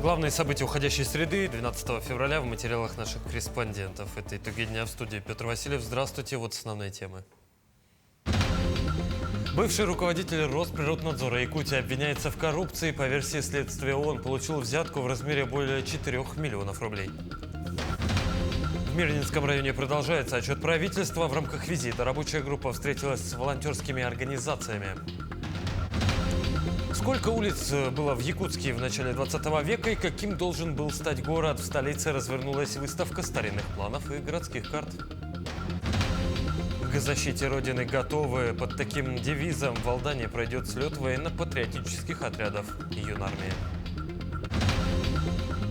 Главные события уходящей среды 12 февраля в материалах наших корреспондентов. Это итоги дня в студии. Петр Васильев. Здравствуйте. Вот основные темы. Бывший руководитель Росприроднадзора Якутии обвиняется в коррупции. По версии следствия ООН получил взятку в размере более 4 миллионов рублей. В Мирнинском районе продолжается отчет правительства. В рамках визита рабочая группа встретилась с волонтерскими организациями. Сколько улиц было в Якутске в начале 20 века и каким должен был стать город? В столице развернулась выставка старинных планов и городских карт. К защите Родины готовы. Под таким девизом в Алдане пройдет слет военно-патриотических отрядов юнармии.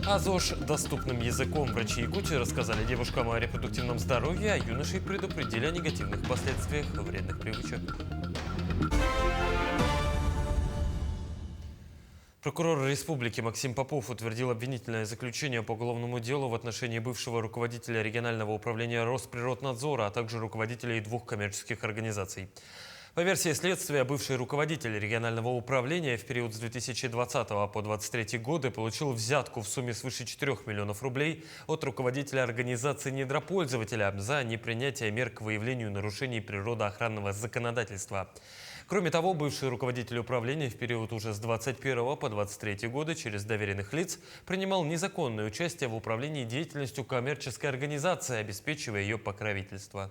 А ЗОЖ доступным языком врачи Якутии рассказали девушкам о репродуктивном здоровье, а юношей предупредили о негативных последствиях вредных привычек. Прокурор республики Максим Попов утвердил обвинительное заключение по уголовному делу в отношении бывшего руководителя регионального управления Росприроднадзора, а также руководителей 2 коммерческих организаций. По версии следствия, бывший руководитель регионального управления в период с 2020 по 2023 годы получил взятку в сумме свыше 4 миллионов рублей от руководителя организации недропользователя за непринятие мер к выявлению нарушений природоохранного законодательства. Кроме того, бывший руководитель управления в период уже с 2021 по 2023 годы через доверенных лиц принимал незаконное участие в управлении деятельностью коммерческой организации, обеспечивая ее покровительство.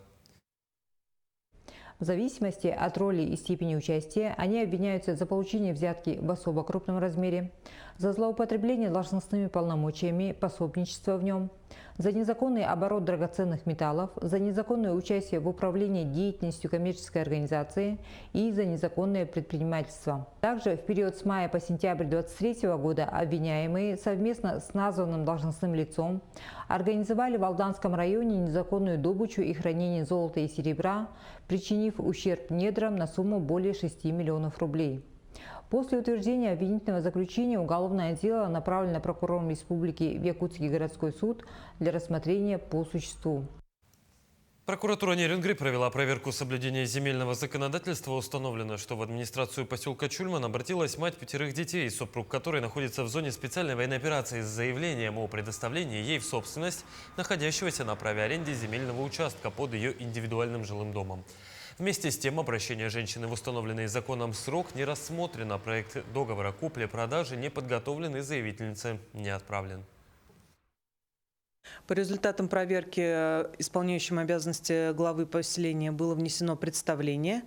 В зависимости от роли и степени участия они обвиняются за получение взятки в особо крупном размере, за злоупотребление должностными полномочиями, пособничество в нем, за незаконный оборот драгоценных металлов, за незаконное участие в управлении деятельностью коммерческой организации и за незаконное предпринимательство. Также в период с мая по сентябрь 2023 года обвиняемые совместно с названным должностным лицом организовали в Алданском районе незаконную добычу и хранение золота и серебра, причинив ущерб недрам на сумму более 6 миллионов рублей. После утверждения обвинительного заключения уголовное дело направлено прокурором республики в Якутский городской суд для рассмотрения по существу. Прокуратура Нерюнгри провела проверку соблюдения земельного законодательства. Установлено, что в администрацию поселка Чульман обратилась мать 5 детей, супруг которой находится в зоне специальной военной операции с заявлением о предоставлении ей в собственность находящегося на праве аренды земельного участка под ее индивидуальным жилым домом. Вместе с тем, обращение женщины в установленный законом срок не рассмотрено. Проект договора купли-продажи не подготовлен и заявительнице не отправлен. По результатам проверки исполняющим обязанности главы поселения было внесено представление.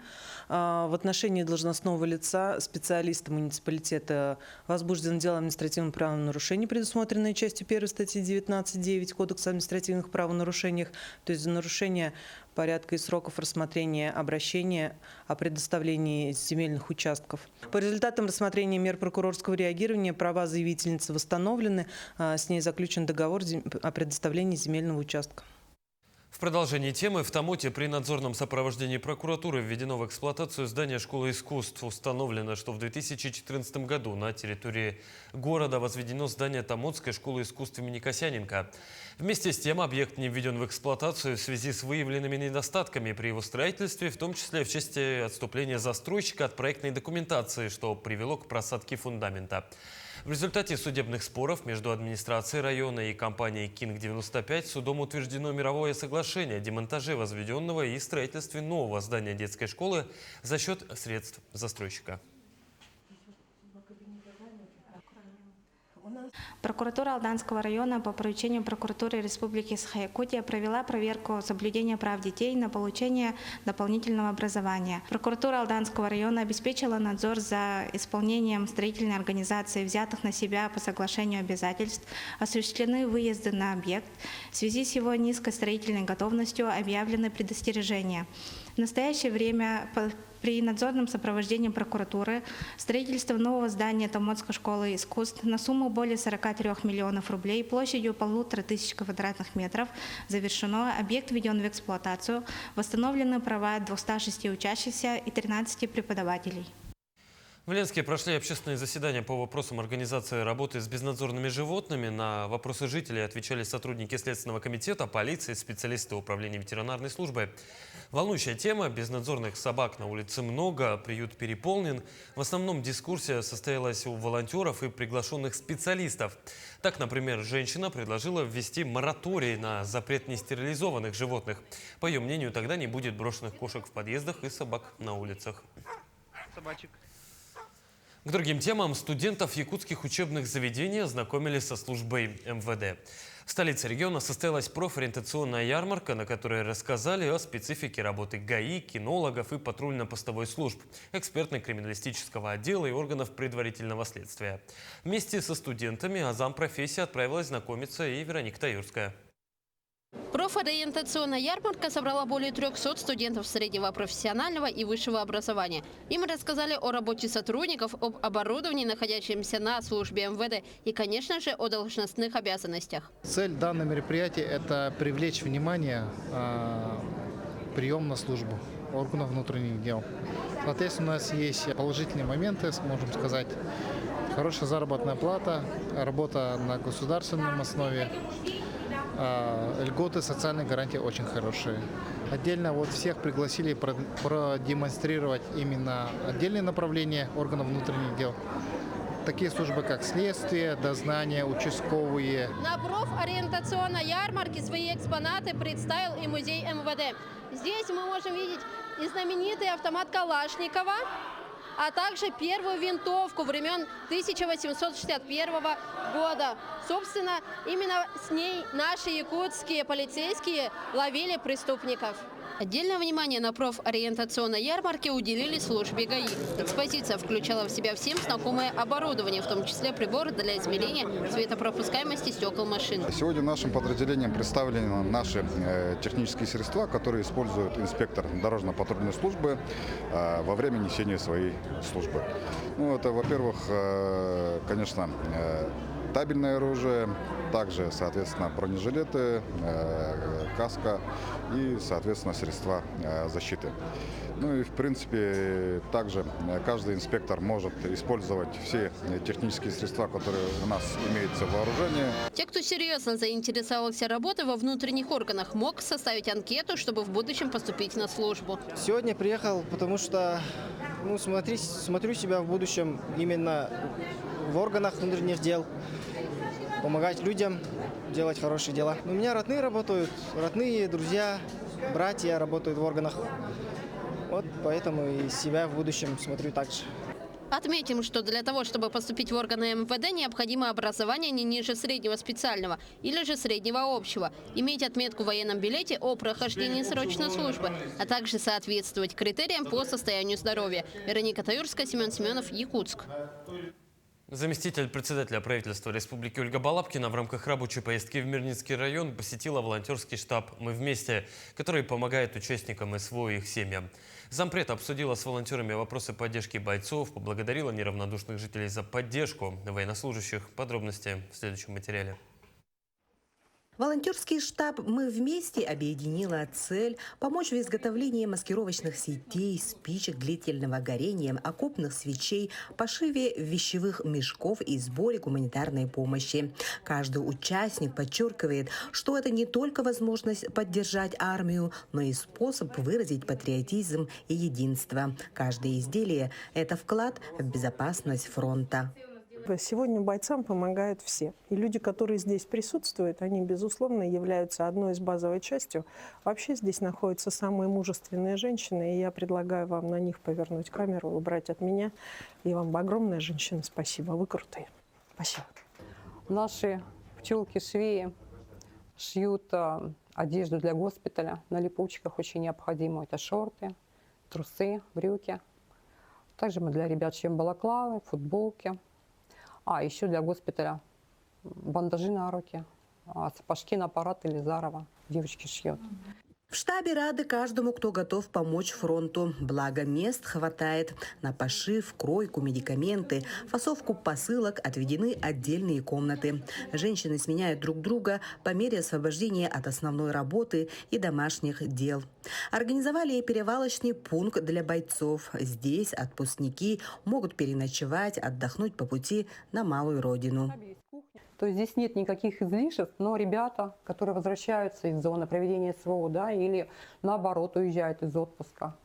В отношении должностного лица специалиста муниципалитета возбуждено дело о административном правонарушении, предусмотренное частью 1 статьи 19.9 Кодекса о административных правонарушениях, то есть за нарушение порядка и сроков рассмотрения обращения о предоставлении земельных участков. По результатам рассмотрения мер прокурорского реагирования права заявительницы восстановлены, с ней заключен договор о предоставлении земельного участка. В продолжении темы в Тамоте при надзорном сопровождении прокуратуры введено в эксплуатацию здание школы искусств. Установлено, что в 2014 году на территории города возведено здание Тамотской школы искусств имени Косяненко. Вместе с тем объект не введен в эксплуатацию в связи с выявленными недостатками при его строительстве, в том числе в части отступления застройщика от проектной документации, что привело к просадке фундамента. В результате судебных споров между администрацией района и компанией «Кинг-95» судом утверждено мировое соглашение о демонтаже возведенного и строительстве нового здания детской школы за счет средств застройщика. Прокуратура Алданского района по поручению прокуратуры Республики Саха-Якутия провела проверку соблюдения прав детей на получение дополнительного образования. Прокуратура Алданского района обеспечила надзор за исполнением строительной организации взятых на себя по соглашению обязательств, осуществлены выезды на объект. В связи с его низкой строительной готовностью объявлены предостережения. В настоящее время при надзорном сопровождении прокуратуры строительство нового здания Тамотской школы искусств на сумму более 43 миллионов рублей площадью 1500 квадратных метров завершено, объект введен в эксплуатацию, восстановлены права 206 учащихся и 13 преподавателей. В Ленске прошли общественные заседания по вопросам организации работы с безнадзорными животными. На вопросы жителей отвечали сотрудники Следственного комитета, полиции, специалисты управления ветеринарной службы. Волнующая тема. Безнадзорных собак на улице много, приют переполнен. В основном дискуссия состоялась у волонтеров и приглашенных специалистов. Так, например, женщина предложила ввести мораторий на запрет нестерилизованных животных. По ее мнению, тогда не будет брошенных кошек в подъездах и собак на улицах. Собачек. К другим темам студентов якутских учебных заведений ознакомили со службой МВД. В столице региона состоялась профориентационная ярмарка, на которой рассказали о специфике работы ГАИ, кинологов и патрульно-постовой служб, экспертно-криминалистического отдела и органов предварительного следствия. Вместе со студентами зампрофессии отправилась знакомиться и Вероника Таюрская. Профориентационная ярмарка собрала более 300 студентов среднего профессионального и высшего образования. Им рассказали о работе сотрудников, об оборудовании, находящемся на службе МВД, и, конечно же, о должностных обязанностях. Цель данного мероприятия – это привлечь внимание прием на службу органов внутренних дел. Соответственно, у нас есть положительные моменты, можем сказать. Хорошая заработная плата, работа на государственном основе. Льготы, социальные гарантии очень хорошие. Отдельно всех пригласили продемонстрировать именно отдельные направления органов внутренних дел. Такие службы, как следствие, дознание, участковые. На профориентационной ярмарке свои экспонаты представил и музей МВД. Здесь мы можем видеть и знаменитый автомат Калашникова, а также первую винтовку времен 1861 года. Собственно, именно с ней наши якутские полицейские ловили преступников. Отдельное внимание на профориентационной ярмарке уделили службе ГАИ. Экспозиция включала в себя всем знакомое оборудование, в том числе приборы для измерения светопропускаемости стекол машин. Сегодня нашим подразделением представлены наши технические средства, которые использует инспектор дорожно-патрульной службы во время несения своей службы. Ну, это, во-первых, конечно, табельное оружие, также, соответственно, бронежилеты, каска и, соответственно, средства защиты. Ну и, в принципе, также каждый инспектор может использовать все технические средства, которые у нас имеются в вооружении. Те, кто серьезно заинтересовался работой во внутренних органах, мог составить анкету, чтобы в будущем поступить на службу. Сегодня приехал, потому что смотрю себя в будущем именно в органах внутренних дел, помогать людям, делать хорошие дела. У меня родные работают, родные, друзья, братья работают в органах. Вот поэтому и себя в будущем смотрю так же. Отметим, что для того, чтобы поступить в органы МВД, необходимо образование не ниже среднего специального или же среднего общего, иметь отметку в военном билете о прохождении срочной службы, а также соответствовать критериям по состоянию здоровья. Вероника Таюрская, Семен Семенов, Якутск. Заместитель председателя правительства Республики Ольга Балабкина в рамках рабочей поездки в Мирницкий район посетила волонтерский штаб «Мы вместе», который помогает участникам СВО и их семьям. Зампред обсудила с волонтерами вопросы поддержки бойцов, поблагодарила неравнодушных жителей за поддержку военнослужащих. Подробности в следующем материале. Волонтерский штаб «Мы вместе» объединила цель помочь в изготовлении маскировочных сетей, спичек длительного горения, окопных свечей, пошиве вещевых мешков и сборе гуманитарной помощи. Каждый участник подчеркивает, что это не только возможность поддержать армию, но и способ выразить патриотизм и единство. Каждое изделие – это вклад в безопасность фронта. Сегодня бойцам помогают все. И люди, которые здесь присутствуют, они, безусловно, являются одной из базовой частью. Вообще здесь находятся самые мужественные женщины, и я предлагаю вам на них повернуть камеру, убрать от меня. И вам огромное, женщины, спасибо. Вы крутые. Спасибо. Наши пчелки-швеи шьют одежду для госпиталя на липучках, очень необходимо. Это шорты, трусы, брюки. Также мы для ребят шьем балаклавы, футболки. А еще для госпиталя бандажи на руки, сапожки на аппарат Елизарова девочки шьют. В штабе рады каждому, кто готов помочь фронту. Благо мест хватает. На пошив, кройку, медикаменты, фасовку посылок отведены отдельные комнаты. Женщины сменяют друг друга по мере освобождения от основной работы и домашних дел. Организовали и перевалочный пункт для бойцов. Здесь отпускники могут переночевать, отдохнуть по пути на малую родину. То есть здесь нет никаких излишеств, но ребята, которые возвращаются из зоны проведения СВО, да, или наоборот уезжают из отпуска.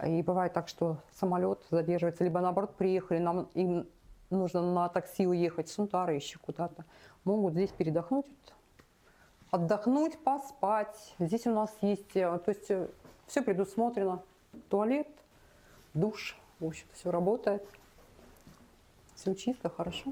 И бывает так, что самолет задерживается, либо наоборот приехали, им нужно на такси уехать с Сунтара еще куда-то. Могут здесь передохнуть, отдохнуть, поспать. Здесь у нас есть, то есть все предусмотрено. Туалет, душ, в общем-то все работает. Все чисто, хорошо.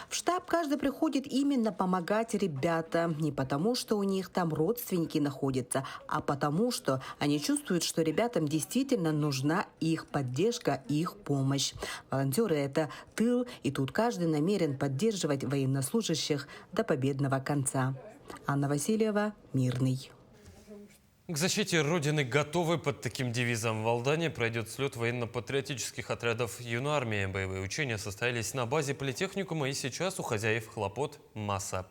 В штаб каждый приходит именно помогать ребятам. Не потому, что у них там родственники находятся, а потому, что они чувствуют, что ребятам действительно нужна их поддержка, их помощь. Волонтеры – это тыл, и тут каждый намерен поддерживать военнослужащих до победного конца. Анна Васильева, Мирный. К защите Родины готовы. Под таким девизом в Алдане пройдет слет военно-патриотических отрядов юнармии. Боевые учения состоялись на базе политехникума, и сейчас у хозяев хлопот масса.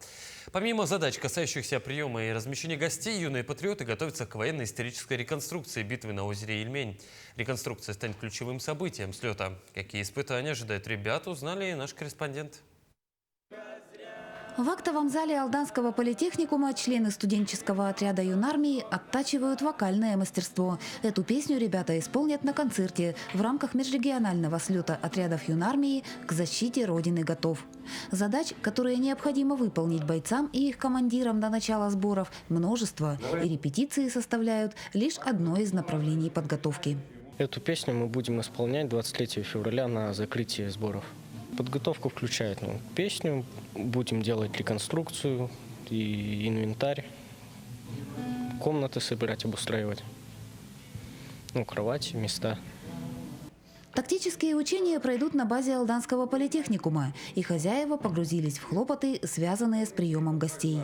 Помимо задач, касающихся приема и размещения гостей, юные патриоты готовятся к военно-исторической реконструкции битвы на озере Ильмень. Реконструкция станет ключевым событием слета. Какие испытания ожидают ребят, узнали наш корреспондент. В актовом зале Алданского политехникума члены студенческого отряда юнармии оттачивают вокальное мастерство. Эту песню ребята исполнят на концерте в рамках межрегионального слета отрядов юнармии «К защите Родины готов». Задач, которые необходимо выполнить бойцам и их командирам до начала сборов, множество, и репетиции составляют лишь одно из направлений подготовки. Эту песню мы будем исполнять 23 февраля на закрытии сборов. Подготовку включает песню, будем делать реконструкцию и инвентарь, комнаты собирать, обустраивать, кровати, места. Тактические учения пройдут на базе Алданского политехникума, и хозяева погрузились в хлопоты, связанные с приемом гостей.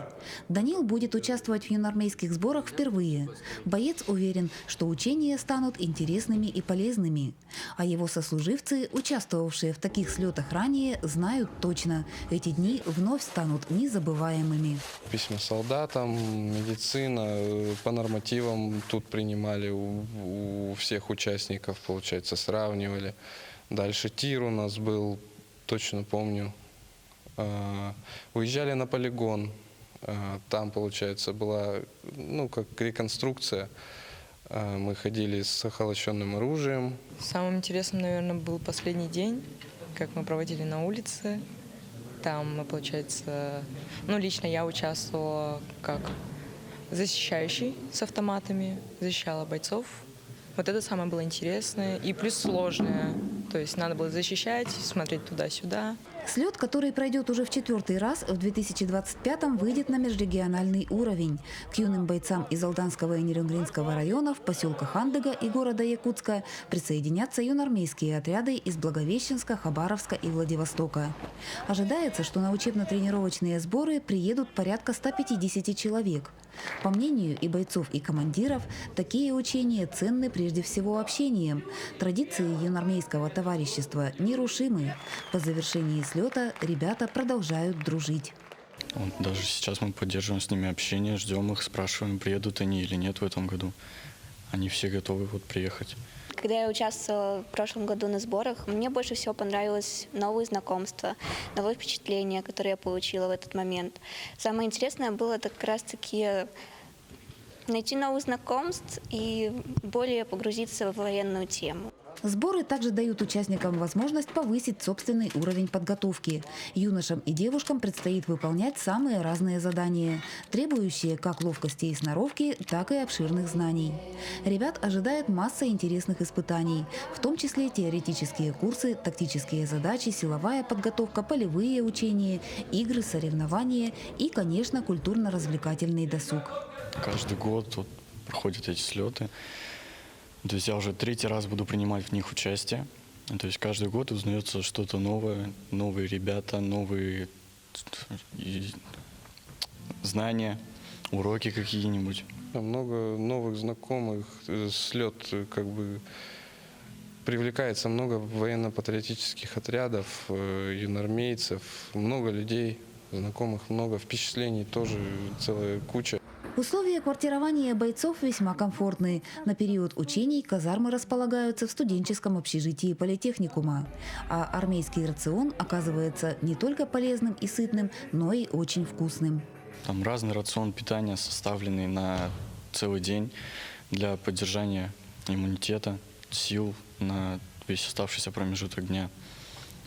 Данил будет участвовать в юнармейских сборах впервые. Боец уверен, что учения станут интересными и полезными. А его сослуживцы, участвовавшие в таких слетах ранее, знают точно – эти дни вновь станут незабываемыми. Письма солдатам, медицина, по нормативам тут принимали у всех участников, получается, сравнивали. Дальше тир у нас был, точно помню. Уезжали на полигон. Там, получается, была, как реконструкция. Мы ходили с охолощенным оружием. Самым интересным, наверное, был последний день, как мы проводили на улице. Там мы, получается, лично я участвовала как защищающий с автоматами, защищала бойцов. Вот это самое было интересное и плюс сложное. То есть надо было защищать, смотреть туда-сюда. Слет, который пройдет уже в 4-й раз, в 2025-м выйдет на межрегиональный уровень. К юным бойцам из Алданского и Нерюнгринского районов, поселка Хандыга и города Якутска присоединятся юнармейские отряды из Благовещенска, Хабаровска и Владивостока. Ожидается, что на учебно-тренировочные сборы приедут порядка 150 человек. По мнению и бойцов, и командиров, такие учения ценны прежде всего общением. Традиции юнармейского товарищества нерушимы. По завершении слета ребята продолжают дружить. Даже сейчас мы поддерживаем с ними общение, ждем их, спрашиваем, приедут они или нет в этом году. Они все готовы приехать. Когда я участвовала в прошлом году на сборах, мне больше всего понравилось новые знакомства, новые впечатления, которые я получила в этот момент. Самое интересное было это как раз-таки найти новых знакомств и более погрузиться в военную тему. Сборы также дают участникам возможность повысить собственный уровень подготовки. Юношам и девушкам предстоит выполнять самые разные задания, требующие как ловкости и сноровки, так и обширных знаний. Ребят ожидает масса интересных испытаний, в том числе теоретические курсы, тактические задачи, силовая подготовка, полевые учения, игры, соревнования и, конечно, культурно-развлекательный досуг. Каждый год проходят эти слеты. То есть я уже 3-й раз буду принимать в них участие. То есть каждый год узнается что-то новое, новые ребята, новые знания, уроки какие-нибудь. Много новых знакомых, слет как бы привлекается много военно-патриотических отрядов, юнормейцев, много людей, знакомых, много впечатлений, тоже целая куча. Условия квартирования бойцов весьма комфортные. На период учений казармы располагаются в студенческом общежитии политехникума. А армейский рацион оказывается не только полезным и сытным, но и очень вкусным. Там разный рацион питания, составленный на целый день для поддержания иммунитета, сил на весь оставшийся промежуток дня.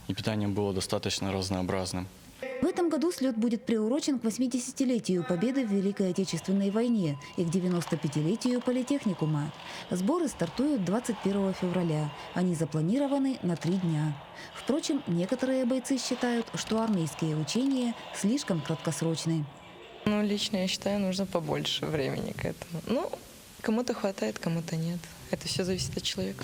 И питание было достаточно разнообразным. В этом году слет будет приурочен к 80-летию Победы в Великой Отечественной войне и к 95-летию политехникума. Сборы стартуют 21 февраля. Они запланированы на 3 дня. Впрочем, некоторые бойцы считают, что армейские учения слишком краткосрочны. Ну, лично я считаю, нужно побольше времени к этому. Ну, кому-то хватает, кому-то нет. Это все зависит от человека.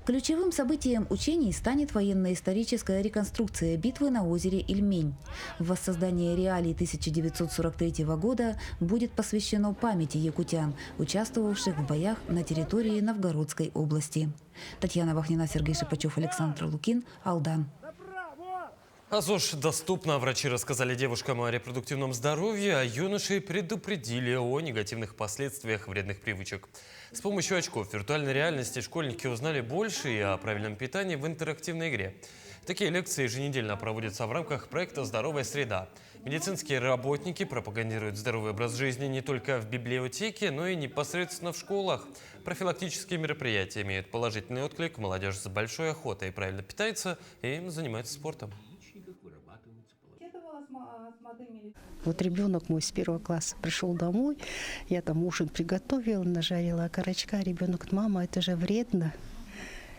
Ключевым событием учений станет военно-историческая реконструкция битвы на озере Ильмень. Воссоздание реалий 1943 года будет посвящено памяти якутян, участвовавших в боях на территории Новгородской области. Татьяна Вахнина, Сергей Шипачев, Александр Лукин, Алдан. А ЗОЖ доступно. Врачи рассказали девушкам о репродуктивном здоровье, а юношей предупредили о негативных последствиях вредных привычек. С помощью очков виртуальной реальности школьники узнали больше и о правильном питании в интерактивной игре. Такие лекции еженедельно проводятся в рамках проекта «Здоровая среда». Медицинские работники пропагандируют здоровый образ жизни не только в библиотеке, но и непосредственно в школах. Профилактические мероприятия имеют положительный отклик. Молодежь с большой охотой правильно питается и занимается спортом. Вот ребенок мой с 1 класса пришел домой, я там ужин приготовила, нажарила окорочка, ребенок: мама, это же вредно.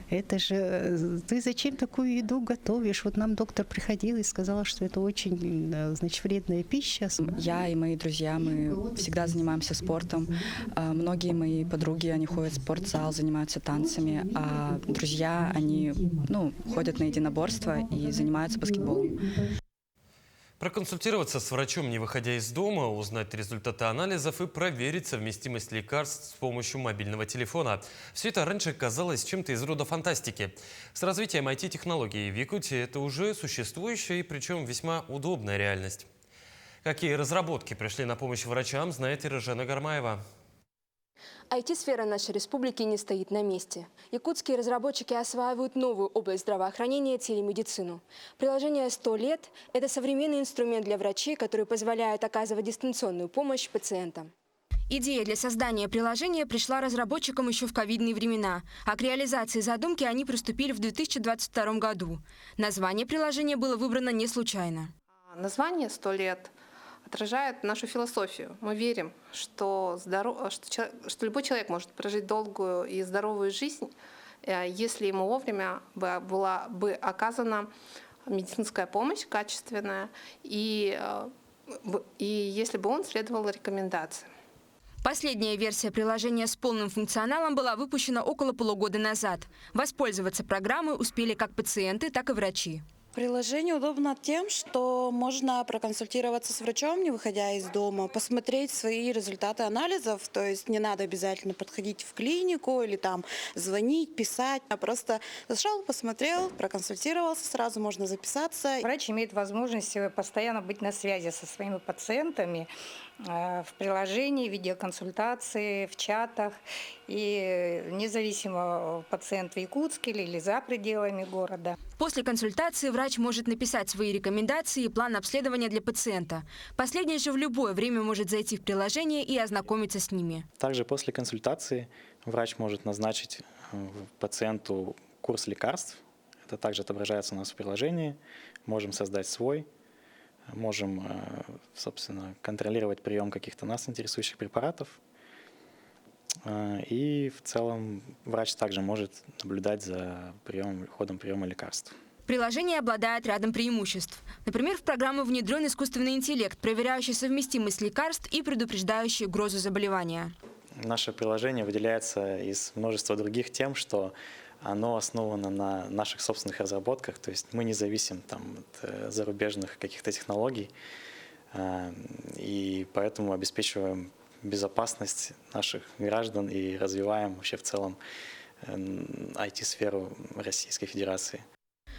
Это же ты зачем такую еду готовишь? Вот нам доктор приходил и сказала, что это очень, значит, вредная пища. Я и мои друзья, мы всегда занимаемся спортом. Многие мои подруги, они ходят в спортзал, занимаются танцами, а друзья, они ходят на единоборство и занимаются баскетболом. Проконсультироваться с врачом, не выходя из дома, узнать результаты анализов и проверить совместимость лекарств с помощью мобильного телефона. Все это раньше казалось чем-то из рода фантастики. С развитием IT-технологий в Якутии это уже существующая и причем весьма удобная реальность. Какие разработки пришли на помощь врачам, знает Иржена Гармаева. IT-сфера нашей республики не стоит на месте. Якутские разработчики осваивают новую область здравоохранения – телемедицину. Приложение «100 лет» – это современный инструмент для врачей, который позволяет оказывать дистанционную помощь пациентам. Идея для создания приложения пришла разработчикам еще в ковидные времена, а к реализации задумки они приступили в 2022 году. Название приложения было выбрано не случайно. Название «100 лет» отражает нашу философию. Мы верим, что любой человек может прожить долгую и здоровую жизнь, если ему вовремя была бы оказана медицинская помощь качественная и если бы он следовал рекомендациям. Последняя версия приложения с полным функционалом была выпущена около полугода назад. Воспользоваться программой успели как пациенты, так и врачи. Приложение удобно тем, что можно проконсультироваться с врачом, не выходя из дома, посмотреть свои результаты анализов, то есть не надо обязательно подходить в клинику или там звонить, писать, а просто зашел, посмотрел, проконсультировался, сразу можно записаться. Врач имеет возможность постоянно быть на связи со своими пациентами в приложении, видеоконсультации, в чатах. И независимо, пациент в Якутске или за пределами города. После консультации врач может написать свои рекомендации и план обследования для пациента. Последний же в любое время может зайти в приложение и ознакомиться с ними. Также после консультации врач может назначить пациенту курс лекарств. Это также отображается у нас в приложении. Можем создать свой. Можем, собственно, контролировать прием каких-то нас интересующих препаратов. И в целом врач также может наблюдать за ходом приема лекарств. Приложение обладает рядом преимуществ. Например, в программу внедрен искусственный интеллект, проверяющий совместимость лекарств и предупреждающий угрозу заболевания. Наше приложение выделяется из множества других тем, что оно основано на наших собственных разработках, то есть мы не зависим от зарубежных каких-то технологий, и поэтому обеспечиваем безопасность наших граждан и развиваем вообще в целом IT-сферу Российской Федерации.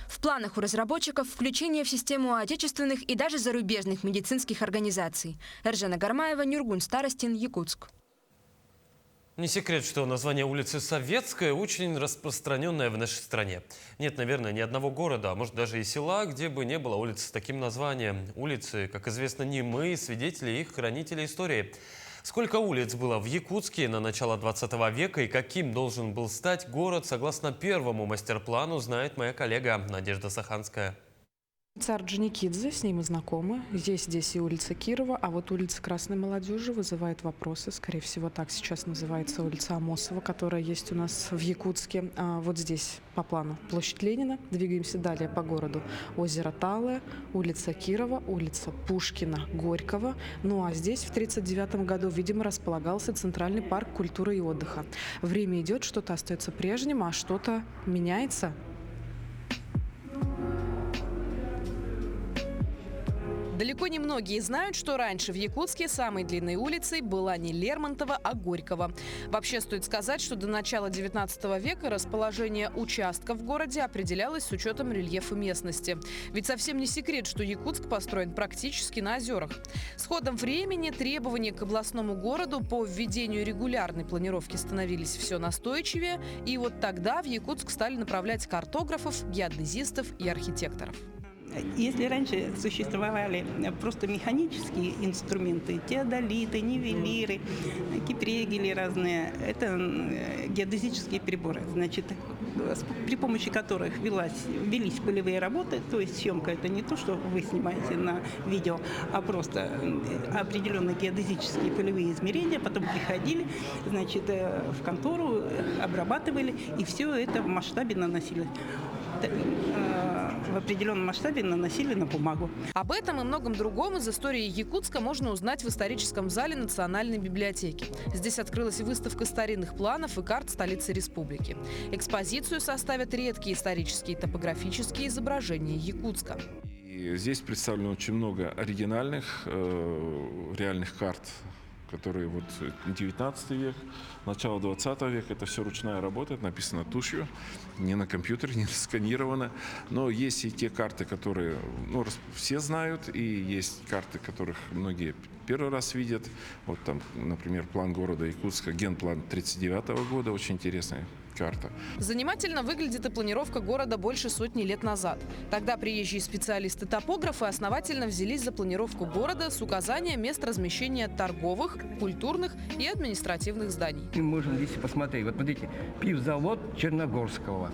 В планах у разработчиков включение в систему отечественных и даже зарубежных медицинских организаций. Эржена Гармаева, Нюргун Старостин, Якутск. Не секрет, что название улицы Советская очень распространенное в нашей стране. Нет, наверное, ни одного города, а может даже и села, где бы не было улицы с таким названием. Улицы, как известно, не мы, свидетели их, хранители истории. Сколько улиц было в Якутске на начало 20 века и каким должен был стать город, согласно первому мастер-плану, знает моя коллега Надежда Саханская. Царь Орджоникидзе, с ним мы знакомы. Здесь и улица Кирова, а вот улица Красной Молодежи вызывает вопросы. Скорее всего, так сейчас называется улица Амосова, которая есть у нас в Якутске. А вот здесь по плану площадь Ленина. Двигаемся далее по городу. Озеро Талое, улица Кирова, улица Пушкина, Горького. Ну а здесь в 1939 году, видимо, располагался Центральный парк культуры и отдыха. Время идет, что-то остается прежним, а что-то меняется. Далеко не многие знают, что раньше в Якутске самой длинной улицей была не Лермонтова, а Горького. Вообще стоит сказать, что до начала 19 века расположение участков в городе определялось с учетом рельефа местности. Ведь совсем не секрет, что Якутск построен практически на озерах. С ходом времени требования к областному городу по введению регулярной планировки становились все настойчивее. И вот тогда в Якутск стали направлять картографов, геодезистов и архитекторов. Если раньше существовали просто механические инструменты, теодолиты, нивелиры, кипрегели разные, это геодезические приборы, значит, при помощи которых велись полевые работы, то есть съемка это не то, что вы снимаете на видео, а просто определенные геодезические полевые измерения, потом приходили, значит, в контору, обрабатывали, и все это в масштабе наносили. В определенном масштабе наносили на бумагу. Об этом и многом другом из истории Якутска можно узнать в историческом зале Национальной библиотеки. Здесь открылась выставка старинных планов и карт столицы республики. Экспозицию составят редкие исторические и топографические изображения Якутска. И здесь представлено очень много оригинальных, реальных карт, которые вот 19 век, начало 20 века, это все ручная работа, это написано тушью, не на компьютере, не сканировано. Но есть и те карты, которые все знают, и есть карты, которых многие первый раз видят. Вот там, например, план города Якутска, генплан 1939 года, очень интересная карта. Занимательно выглядит и планировка города больше сотни лет назад. Тогда приезжие специалисты-топографы основательно взялись за планировку города с указанием мест размещения торговых, культурных и административных зданий. Мы можем здесь посмотреть. Вот смотрите, пивзавод Черногорского.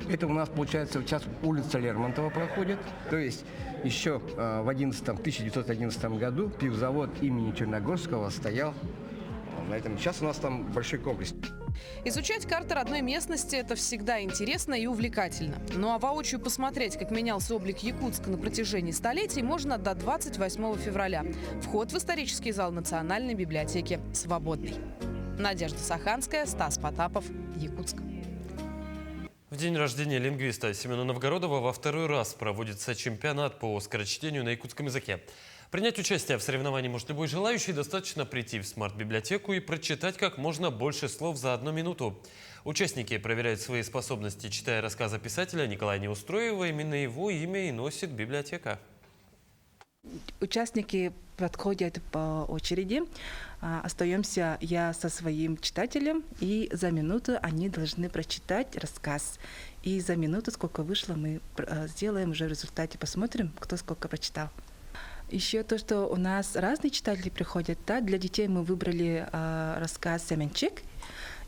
Это у нас, получается, сейчас улица Лермонтова проходит. То есть еще в 1911 году пивзавод имени Черногорского стоял на этом. Сейчас у нас там большой комплекс. Изучать карты родной местности – это всегда интересно и увлекательно. Ну а воочию посмотреть, как менялся облик Якутска на протяжении столетий, можно до 28 февраля. Вход в исторический зал Национальной библиотеки свободный. Надежда Саханская, Стас Потапов, Якутск. В день рождения лингвиста Семена Новгородова во второй раз проводится чемпионат по скорочтению на якутском языке. Принять участие в соревновании может любой желающий, достаточно прийти в смарт-библиотеку и прочитать как можно больше слов за 1 минуту. Участники проверяют свои способности, читая рассказы писателя Николая Неустроева. Именно его имя и носит библиотека. Участники подходят по очереди. Остаемся я со своим читателем, и за минуту они должны прочитать рассказ. И за минуту, сколько вышло, мы сделаем уже в результате, посмотрим, кто сколько прочитал. Еще то, что у нас разные читатели приходят. Да? Для детей мы выбрали рассказ «Семенчик».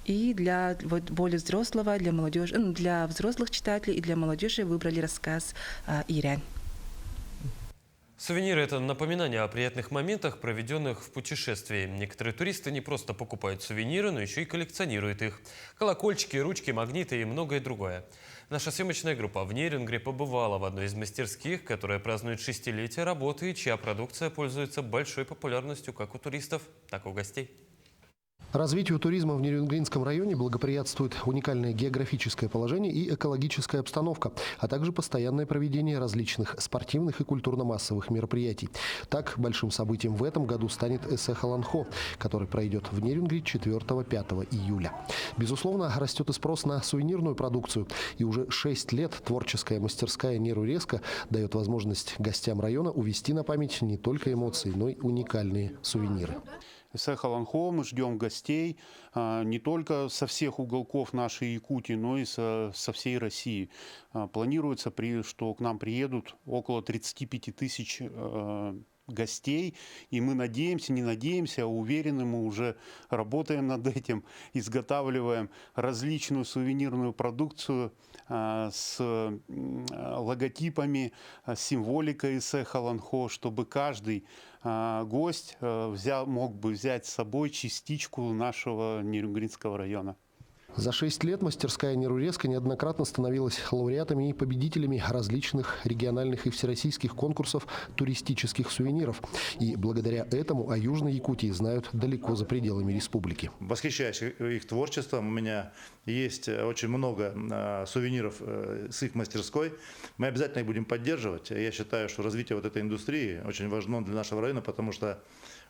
И для более взрослого, для молодежи, для взрослых читателей и для молодежи выбрали рассказ «Ирянь». Сувениры – это напоминание о приятных моментах, проведенных в путешествии. Некоторые туристы не просто покупают сувениры, но еще и коллекционируют их. Колокольчики, ручки, магниты и многое другое. Наша съемочная группа в Нерюнгри побывала в одной из мастерских, которая празднует 6-летие работы и чья продукция пользуется большой популярностью как у туристов, так и у гостей. Развитию туризма в Нерюнгринском районе благоприятствует уникальное географическое положение и экологическая обстановка, а также постоянное проведение различных спортивных и культурно-массовых мероприятий. Так, большим событием в этом году станет эссе «Халанхо», который пройдет в Нерюнгри 4-5 июля. Безусловно, растет и спрос на сувенирную продукцию. И уже 6 лет творческая мастерская Неру Резка дает возможность гостям района увезти на память не только эмоции, но и уникальные сувениры. Эссе «Халанхо» мы ждем гостей не только со всех уголков нашей Якутии, но и со всей России. Планируется, что к нам приедут около 35 тысяч гостей, и мы надеемся, не надеемся, а уверены, мы уже работаем над этим, изготавливаем различную сувенирную продукцию с логотипами, с символикой эссе «Халанхо», чтобы каждый гость мог бы взять с собой частичку нашего Нерюнгринского района. За 6 лет мастерская Неру Резка неоднократно становилась лауреатами и победителями различных региональных и всероссийских конкурсов туристических сувениров. И благодаря этому о Южной Якутии знают далеко за пределами республики. Восхищаюсь их творчеством. У меня есть очень много сувениров с их мастерской. Мы обязательно их будем поддерживать. Я считаю, что развитие вот этой индустрии очень важно для нашего района, потому что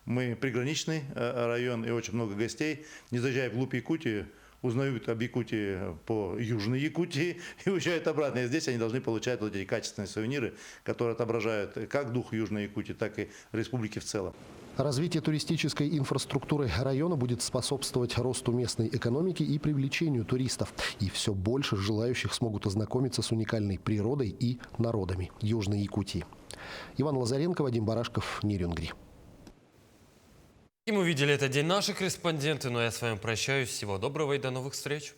мы приграничный район и очень много гостей, не заезжая вглубь Якутии, узнают об Якутии по Южной Якутии и уезжают обратно. И здесь они должны получать вот эти качественные сувениры, которые отображают как дух Южной Якутии, так и республики в целом. Развитие туристической инфраструктуры района будет способствовать росту местной экономики и привлечению туристов. И все больше желающих смогут ознакомиться с уникальной природой и народами Южной Якутии. Иван Лазаренко, Вадим Барашков, Нерюнгри. И мы видели этот день наши корреспонденты, но я с вами прощаюсь. Всего доброго и до новых встреч.